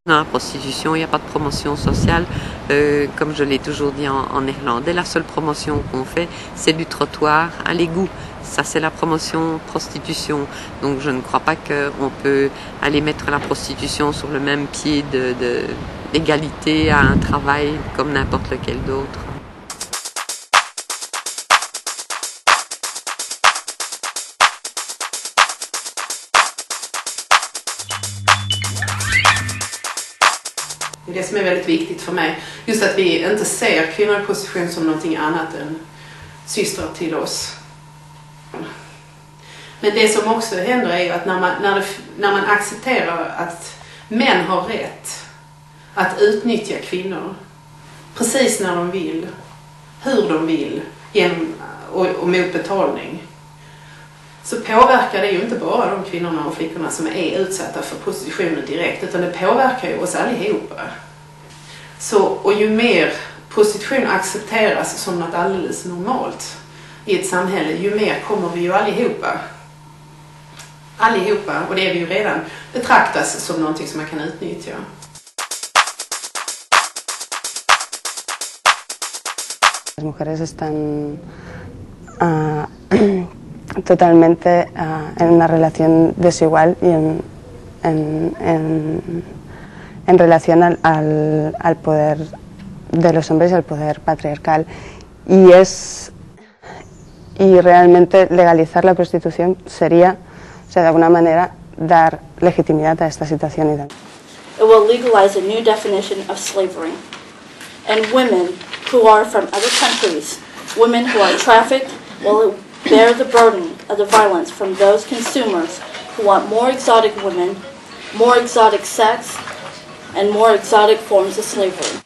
Dans la prostitution, il n'y a pas de promotion sociale, comme je l'ai toujours dit en néerlandais. La seule promotion qu'on fait, c'est du trottoir à l'égout. Ça, c'est la promotion prostitution. Donc, je ne crois pas qu'on peut aller mettre la prostitution sur le même pied d'égalité à un travail comme n'importe lequel d'autre. Det är det som är väldigt viktigt för mig. Just att vi inte ser kvinnor i prostitution som någonting annat än systrar till oss. Men det som också händer är ju att när man accepterar att män har rätt att utnyttja kvinnor precis när de vill, hur de vill och mot betalning, så påverkar det ju inte bara de kvinnorna och flickorna som är utsatta för prostitutionen direkt, utan det påverkar ju oss allihopa. Och ju mer prostitution accepteras som något alldeles normalt i ett samhälle, ju mer kommer vi ju allihopa, och det är vi ju redan, betraktas som någonting som man kan utnyttja. Las mujeres están totalmente en una relación desigual y en relación al poder de los hombres y al poder patriarcal. Y realmente legalizar la prostitución sería, o sea, de alguna manera, dar legitimidad a esta situación. It will legalize a new definition of slavery. And women who are from other countries, women who are trafficked, will bear the burden of the violence from those consumers who want more exotic women, more exotic sex, and more exotic forms of slavery.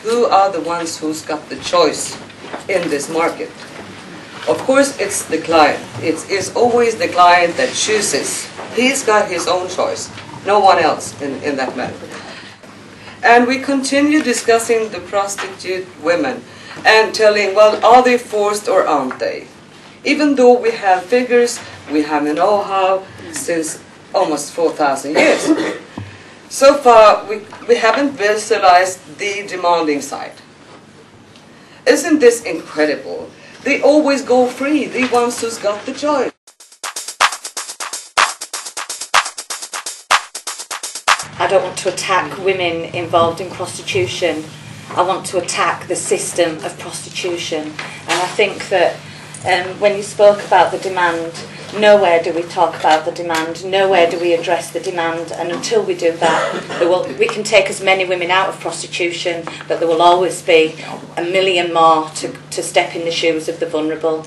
Who are the ones who's got the choice in this market? Of course, it's the client. It is always the client that chooses. He's got his own choice, no one else in that matter. And we continue discussing the prostitute women and telling, well, are they forced or aren't they? Even though we have figures, we have a know-how since almost 4,000 years. So far, we haven't visualized the demanding side. Isn't this incredible? They always go free, the ones who's got the choice. I don't want to attack women involved in prostitution. I want to attack the system of prostitution. And I think that when you spoke about the demand, nowhere do we talk about the demand, nowhere do we address the demand, and until we do that, we can take as many women out of prostitution, but there will always be a million more to step in the shoes of the vulnerable.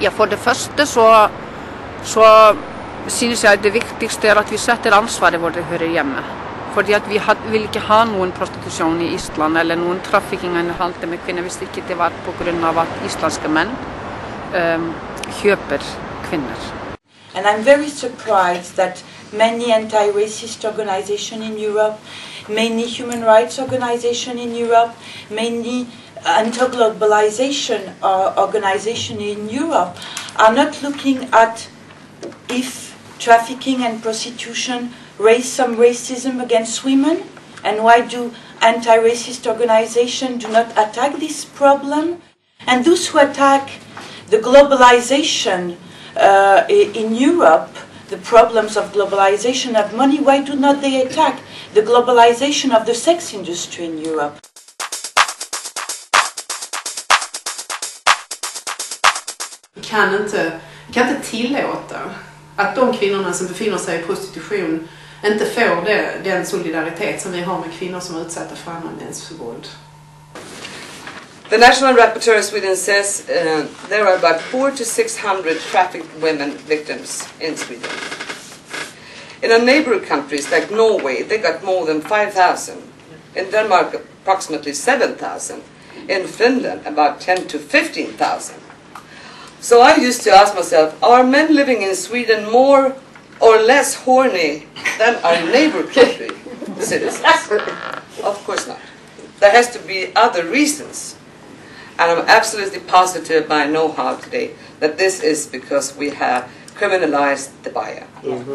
Ja, för det första så synes jeg det viktigste at vi setter ansvaret hvor det hører hjemme. Fordi at vi vil ikke ha noen prostitusjon i Island eller noen trafficking eller handel med kvinner hvis ikke det var på grunn av at islandske menn kjøper kvinner. And I'm very surprised that many anti-racist organizations in Europe, many human rights organizations in Europe, many anti-globalization organizations in Europe are not looking at if trafficking and prostitution raise some racism against women, and why do anti-racist organizations do not attack this problem? And those who attack the globalization in Europe, the problems of globalization of money, why do not they attack the globalization of the sex industry in Europe? Vi kan inte tillåta att de kvinnorna som befinner sig i prostitution inte får den solidaritet som vi har med kvinnor som är utsatta för annan mäns våld. The National Rapporteur of Sweden says there are about 400 to 600 trafficked women victims in Sweden. In our neighbor countries like Norway, they got more than 5,000. In Denmark, approximately 7,000. In Finland, about 10 to 15,000. So I used to ask myself, are men living in Sweden more or less horny than our neighbor country citizens? Of course not. There has to be other reasons. And I'm absolutely positive by know-how today that this is because we have criminalized the buyer. Mm-hmm.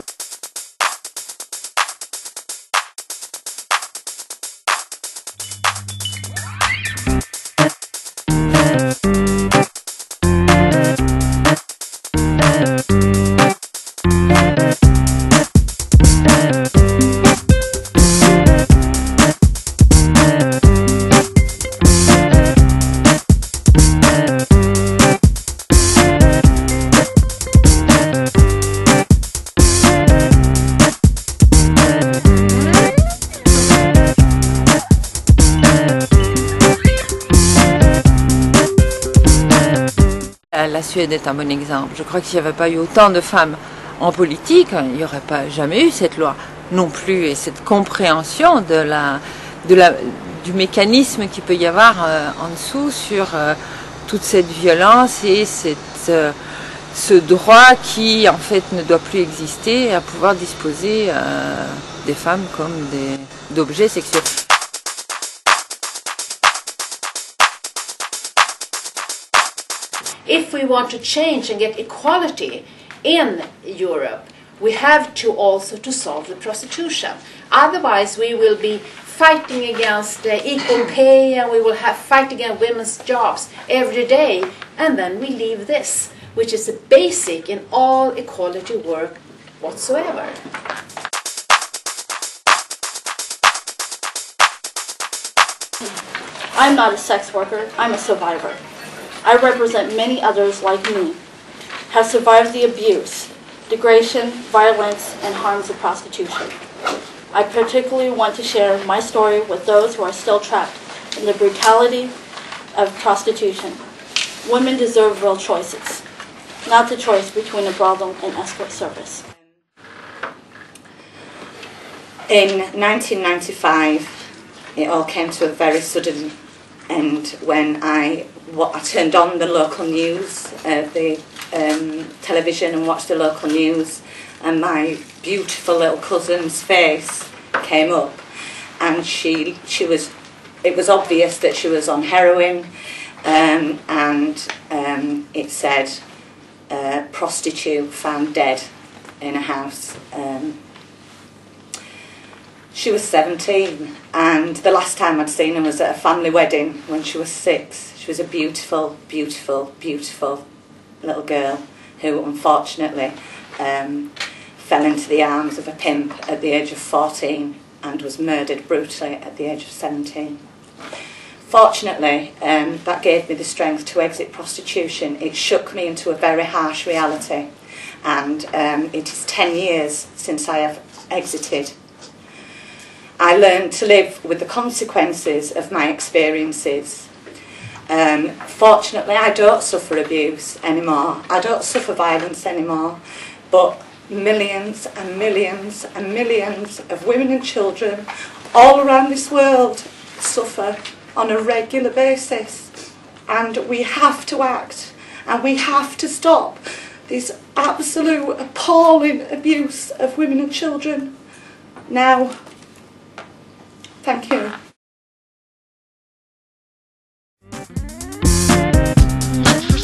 La Suède est un bon exemple. Je crois que s'il n'y avait pas eu autant de femmes en politique, il n'y aurait pas jamais eu cette loi non plus et cette compréhension du mécanisme qu'il peut y avoir en dessous sur toute cette violence et ce droit qui en fait ne doit plus exister à pouvoir disposer des femmes comme d'objets sexuels. If we want to change and get equality in Europe, we have to also to solve the prostitution. Otherwise, we will be fighting against equal pay and we will fight against women's jobs every day. And then we leave this, which is a basic in all equality work whatsoever. I'm not a sex worker, I'm a survivor. I represent many others like me, have survived the abuse, degradation, violence, and harms of prostitution. I particularly want to share my story with those who are still trapped in the brutality of prostitution. Women deserve real choices, not the choice between a brothel and escort service. In 1995, it all came to a very sudden end when I turned on the local news, the television, and watched the local news, and my beautiful little cousin's face came up, and it was obvious that she was on heroin, and it said prostitute found dead in a house. She was 17, and the last time I'd seen her was at a family wedding when she was 6. She was a beautiful, beautiful, beautiful little girl who unfortunately fell into the arms of a pimp at the age of 14 and was murdered brutally at the age of 17. Fortunately, that gave me the strength to exit prostitution. It shook me into a very harsh reality, and it is 10 years since I have exited. I learned to live with the consequences of my experiences. Fortunately, I don't suffer abuse anymore. I don't suffer violence anymore. But millions and millions and millions of women and children all around this world suffer on a regular basis. And we have to act, and we have to stop this absolute appalling abuse of women and children. Now, thank you. Not for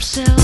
sale.